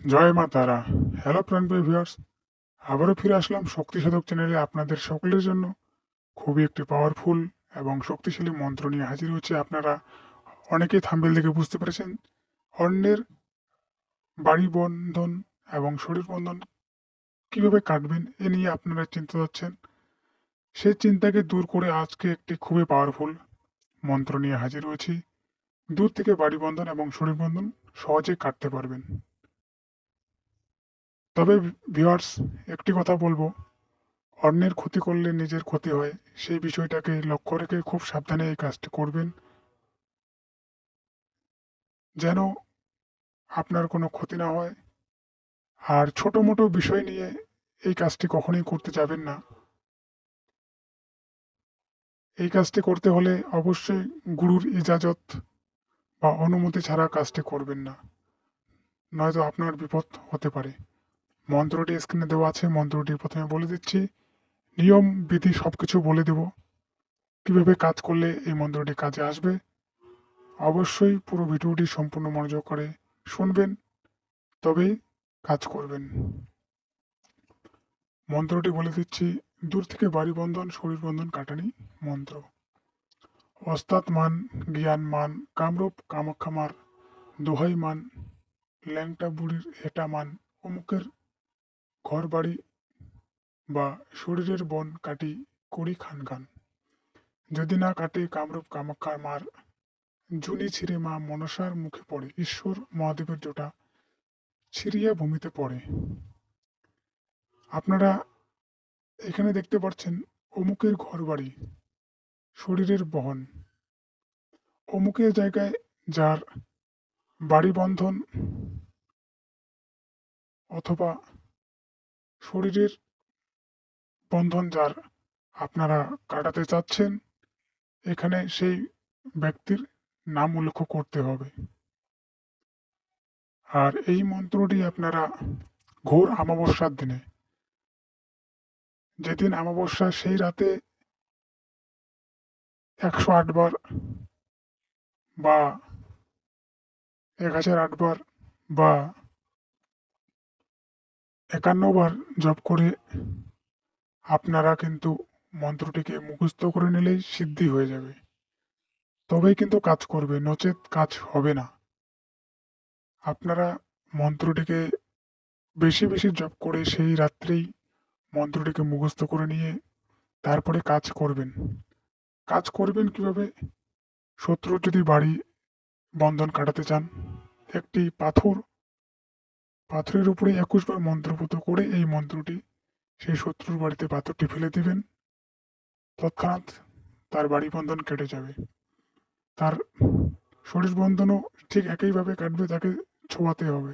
জয় মা তারা। হ্যালো প্রাণপ্রিয় ভিউয়ার্স, আবারও ফিরে আসলাম শক্তি সাধক চ্যানেলে আপনাদের সকলের জন্য খুবই একটি পাওয়ারফুল এবং শক্তিশালী মন্ত্র নিয়ে হাজির হচ্ছে। আপনারা অনেকেই থাম্বনেল দেখে বুঝতে পেরেছেন, অন্যের বাড়ি বন্ধন এবং শরীর বন্ধন কিভাবে কাটবেন এ নিয়ে আপনারা চিন্তা করছেন। সেই চিন্তাকে দূর করে আজকে একটি খুবই পাওয়ারফুল মন্ত্র নিয়ে হাজির হয়েছি। দূর থেকে বাড়ি বন্ধন এবং শরীর বন্ধন সহজে কাটতে পারবেন। তবে ভিউয়ার্স, একটি কথা বলবো, অন্যের ক্ষতি করলে নিজের ক্ষতি হয়, সেই বিষয়টাকে লক্ষ্য রেখে খুব সাবধানে এই কাজটি করবেন, যেন আপনার কোনো ক্ষতি না হয়। আর ছোট মোটো বিষয় নিয়ে এই কাজটি কখনোই করতে যাবেন না। এই কাজটি করতে হলে অবশ্যই গুরুর ইজাজত বা অনুমতি ছাড়া কাজটি করবেন না, নয়তো আপনার বিপদ হতে পারে। মন্ত্রটি স্ক্রিনে দেওয়া আছে, মন্ত্রটি প্রথমে বলে দিচ্ছি, নিয়ম বিধি সবকিছু বলে দেব, কিভাবে কাজ করলে এই মন্ত্রটি কাজে আসবে। অবশ্যই পুরো ভিডিওটি সম্পূর্ণ মনোযোগ করে শুনবেন, তবেই কাজ করবেন। মন্ত্রটি বলে দিচ্ছি, দূর থেকে বাড়ি বন্ধন শরীর বন্ধন কাটানি মন্ত্র। ওস্তাদ মান, জ্ঞান মান, কামরূপ কামাখ্যামার দোহাই মান, ল্যাংটা বুড়ির হেটা মান, অমুকের ঘর বাড়ি বা শরীরের বন কাটি করি খান খান। যদি না কাটে কামরূপ কামাখ্যার মার, জুনি ছিঁড়ে মা মনসার মুখে পড়ে, ঈশ্বর মহাদেবের জোটা ছিঁড়িয়া ভূমিতে পড়ে। আপনারা এখানে দেখতে পাচ্ছেন, অমুকের ঘর বাড়ি, শরীরের বহন, অমুকের জায়গায় যার বাড়ি বন্ধন অথবা শরীরের বন্ধন যার আপনারা কাটাতে চাচ্ছেন, এখানে সেই ব্যক্তির নাম উল্লেখ করতে হবে। আর এই মন্ত্রটি আপনারা ঘোর অমাবস্যার দিনে, যেদিন অমাবস্যা সেই রাতে 108 বার বা 1008 বার বা 51 বার জপ করে আপনারা কিন্তু মন্ত্রটিকে মুখস্থ করে নিলেই সিদ্ধি হয়ে যাবে। তবেই কিন্তু কাজ করবে, নচেত কাজ হবে না। আপনারা মন্ত্রটিকে বেশি বেশি জপ করে সেই রাত্রেই মন্ত্রটিকে মুখস্থ করে নিয়ে তারপরে কাজ করবেন। কাজ করবেন কিভাবে? শত্রুর যদি বাড়ি বন্ধন কাটাতে চান, একটি পাথরের উপরে 21 বার মন্ত্রপুত করে এই মন্ত্রটি সেই শত্রুর বাড়িতে পাথরটি ফেলে দিবেন। তৎক্ষণাৎ তার বাড়ি বন্ধন কেটে যাবে। তার শরীর বন্ধনও ঠিক একইভাবে কাটবে, তাকে ছোঁয়াতে হবে।